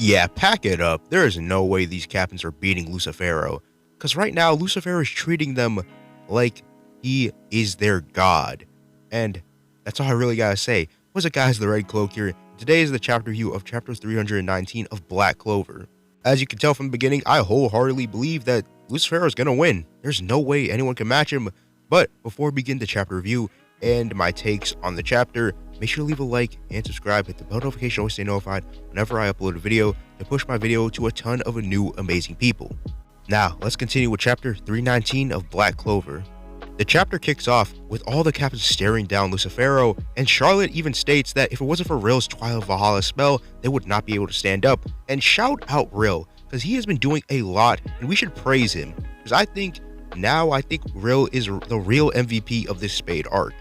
Yeah, pack it up. There is no way these captains are beating Lucifero. Because right now, Lucifer is treating them like he is their god. And that's all I really gotta say. What's up, guys? The Red Cloak here. Today is the chapter review of chapter 319 of Black Clover. As you can tell from the beginning, I wholeheartedly believe that Lucifero is gonna win. There's no way anyone can match him. But before we begin the chapter review and my takes on the chapter, make sure to leave a like and subscribe, hit the bell notification to stay notified whenever I upload a video to push my video to a ton of new amazing people. Now, let's continue with chapter 319 of Black Clover. The chapter kicks off with all the captains staring down Lucifero, and Charlotte even states that if it wasn't for Rill's Twilight Valhalla spell, they would not be able to stand up, and shout out Rill, because he has been doing a lot, and we should praise him, because I think Rill is the real MVP of this Spade arc.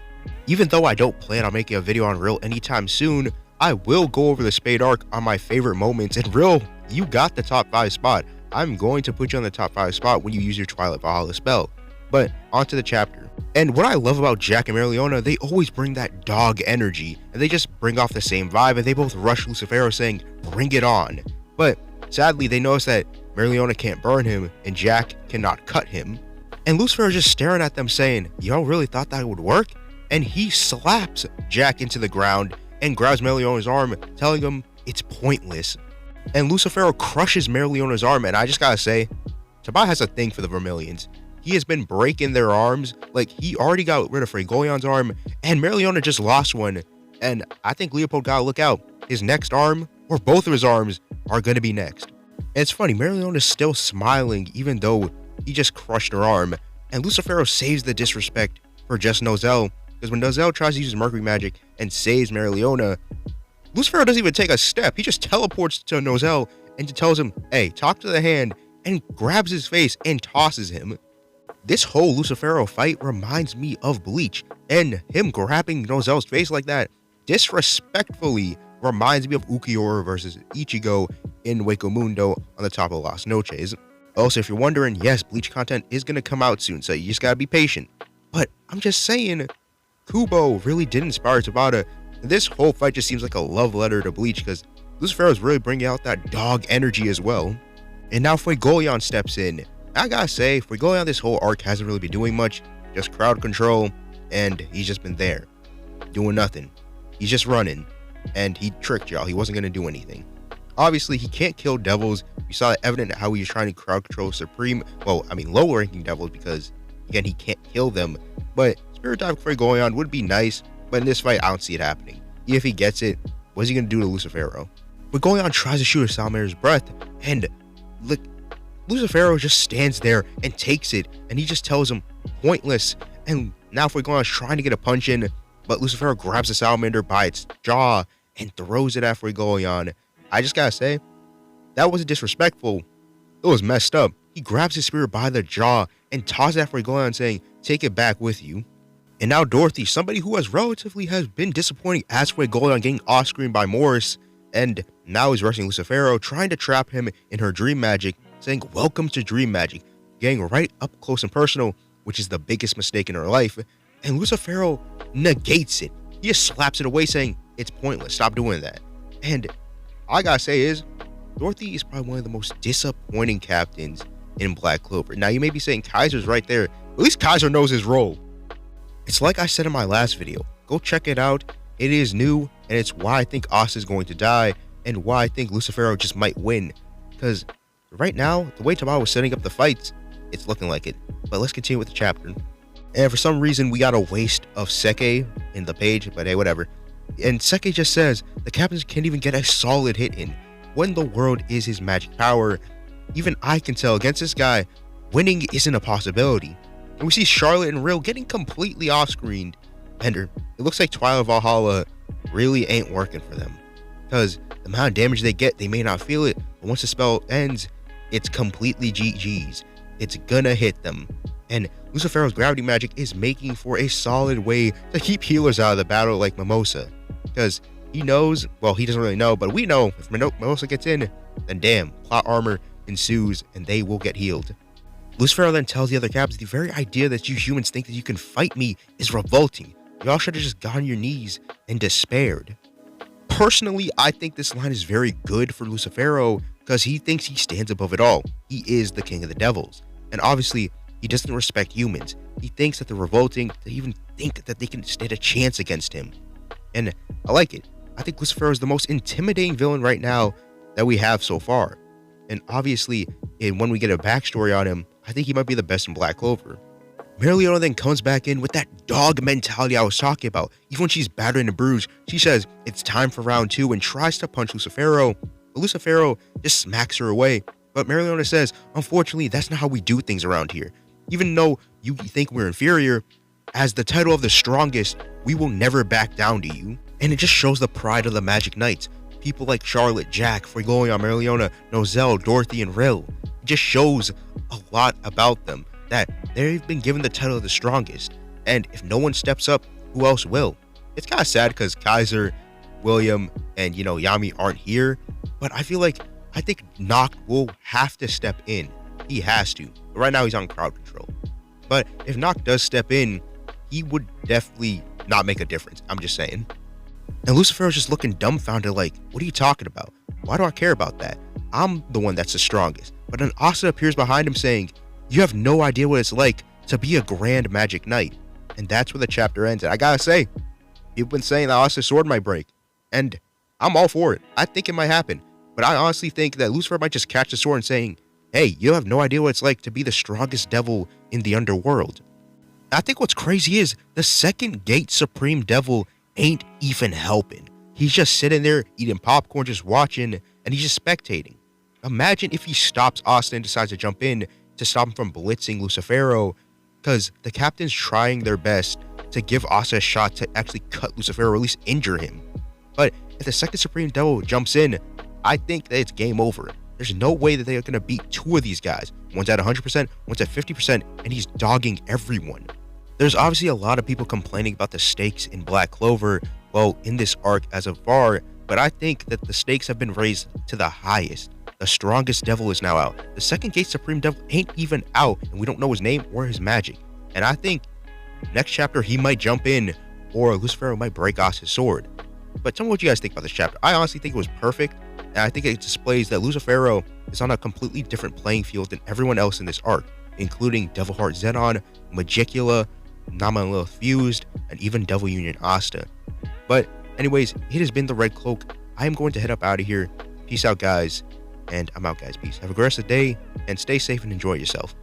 Even though I don't plan on making a video on Rill anytime soon, I will go over the Spade arc on my favorite moments, and Rill, you got the top 5 spot. I'm going to put you on the top 5 spot when you use your Twilight Valhalla spell. But onto the chapter. And what I love about Jack and Marianna, they always bring that dog energy, and they just bring off the same vibe, and they both rush Lucifero saying, bring it on. But sadly, they notice that Marianna can't burn him, and Jack cannot cut him. And Lucifer is just staring at them saying, y'all really thought that would work? And he slaps Jack into the ground and grabs Marianna's arm, telling him it's pointless. And Lucifero crushes Marianna's arm, and I just gotta say, Tabata has a thing for the Vermilions. He has been breaking their arms, like he already got rid of Fuegolion's arm, and Marianna just lost one. And I think Leopold gotta look out. His next arm, or both of his arms, are gonna be next. And it's funny, Marianna is still smiling even though he just crushed her arm. And Lucifero saves the disrespect for just Nozel, because when Nozel tries to use Mercury magic and saves Marianna, Lucifero doesn't even take a step. He just teleports to Nozel and tells him, hey, talk to the hand, and grabs his face and tosses him. This whole Lucifero fight reminds me of Bleach, and him grabbing Nozel's face like that disrespectfully reminds me of Ukiura versus Ichigo in Hueco Mundo on the top of Las Noches. Also, if you're wondering, yes, Bleach content is going to come out soon, so you just gotta be patient. But I'm just saying, Kubo really did inspire Tabata. This whole fight just seems like a love letter to Bleach, because Lucifero is really bringing out that dog energy as well. And now Fuegolion steps in. I gotta say, Fuegolion this whole arc hasn't really been doing much, just crowd control, and he's just been there, doing nothing. He's just running, and he tricked y'all. He wasn't gonna do anything. Obviously, he can't kill devils. We saw it evident how he was trying to crowd control lower ranking devils, because again, he can't kill them. But Spirit Dive Fuegolion would be nice, but in this fight, I don't see it happening. If he gets it, what's he gonna do to Lucifero? Fuegolion tries to shoot a Salamander's breath, and look, Lucifero just stands there and takes it, and he just tells him, pointless. And now Fuegolion's trying to get a punch in, but Lucifero grabs the salamander by its jaw and throws it at Fuegolion. I just gotta say, that wasn't disrespectful. It was messed up. He grabs his spear by the jaw and tosses it at Fuegolion, saying, take it back with you. And now Dorothy, somebody who has been disappointing as Fuegolion, getting off-screen by Morris, and now is rushing Lucifero, trying to trap him in her dream magic, saying, welcome to dream magic, getting right up close and personal, which is the biggest mistake in her life. And Lucifero negates it. He just slaps it away, saying, it's pointless, stop doing that. And all I gotta say is, Dorothy is probably one of the most disappointing captains in Black Clover. Now, you may be saying Kaiser's right there. At least Kaiser knows his role. It's like I said in my last video. Go check it out. It is new, and it's why I think Asa is going to die, and why I think Lucifero just might win. Because right now, the way Tabata was setting up the fights, it's looking like it. But let's continue with the chapter. And for some reason, we got a waste of Seke in the page, but hey, whatever. And Seke just says, the captains can't even get a solid hit in. When the world is his magic power, even I can tell against this guy, winning isn't a possibility. And we see Charlotte and Rill getting completely off-screened. And it looks like Twilight Valhalla really ain't working for them. Because the amount of damage they get, they may not feel it, but once the spell ends, it's completely GG's. It's gonna hit them. And Lucifero's gravity magic is making for a solid way to keep healers out of the battle like Mimosa. Because he knows, well, he doesn't really know, but we know if Mimosa gets in, then damn, plot armor ensues and they will get healed. Lucifero then tells the other captains, the very idea that you humans think that you can fight me is revolting. Y'all should have just gone on your knees and despaired. Personally, I think this line is very good for Lucifero because he thinks he stands above it all. He is the king of the devils. And obviously, he doesn't respect humans. He thinks that they're revolting to even think that they can stand a chance against him. And I like it. I think Lucifero is the most intimidating villain right now that we have so far. And obviously, when we get a backstory on him, I think he might be the best in Black Clover. Marianna then comes back in with that dog mentality I was talking about. Even when she's battered and bruised, she says it's time for round 2 and tries to punch Lucifero. But Lucifero just smacks her away. But Marianna says, unfortunately, that's not how we do things around here. Even though you think we're inferior, as the title of the strongest, we will never back down to you. And it just shows the pride of the Magic Knights. People like Charlotte, Jack, Fuegolion, Marianna, Nozel, Dorothy, and Rill. It just shows a lot about them, that they've been given the title of the strongest. And if no one steps up, who else will? It's kind of sad because Kaiser, William, and Yami aren't here. But I think Noct will have to step in. He has to. But right now he's on crowd control. But if Noct does step in, he would definitely not make a difference. I'm just saying. And Lucifer's just looking dumbfounded like, what are you talking about? Why do I care about that? I'm the one that's the strongest. But then Asa appears behind him saying, you have no idea what it's like to be a Grand Magic Knight. And that's where the chapter ends. And I gotta say, people been saying that Asa's sword might break. And I'm all for it. I think it might happen. But I honestly think that Lucifer might just catch the sword and saying, hey, you have no idea what it's like to be the strongest devil in the underworld. I think what's crazy is the second Gate Supreme Devil ain't even helping. He's just sitting there eating popcorn, just watching, and he's just spectating. Imagine if he stops Asa and decides to jump in to stop him from blitzing Lucifero, because the captain's trying their best to give Asa a shot to actually cut Lucifero or at least injure him. But if the second Supreme Devil jumps in, I think that it's game over. There's no way that they're going to beat two of these guys. One's at 100%, one's at 50%, and he's dogging everyone. There's obviously a lot of people complaining about the stakes in Black Clover, well, in this arc as of far, but I think that the stakes have been raised to the highest. The strongest devil is now out. The second Gate Supreme Devil ain't even out, and we don't know his name or his magic. And I think next chapter he might jump in, or Lucifero might break Asa's sword. But tell me what you guys think about this chapter. I honestly think it was perfect, and I think it displays that Lucifero is on a completely different playing field than everyone else in this arc, including Devil Heart Zenon, Magicula, Namalith Fused, and even Devil Union Asta. But anyways, it has been the Red Cloak. I am going to head up out of here. Peace out, guys. And I'm out, guys. Peace. Have a great rest of the day, and stay safe and enjoy yourself.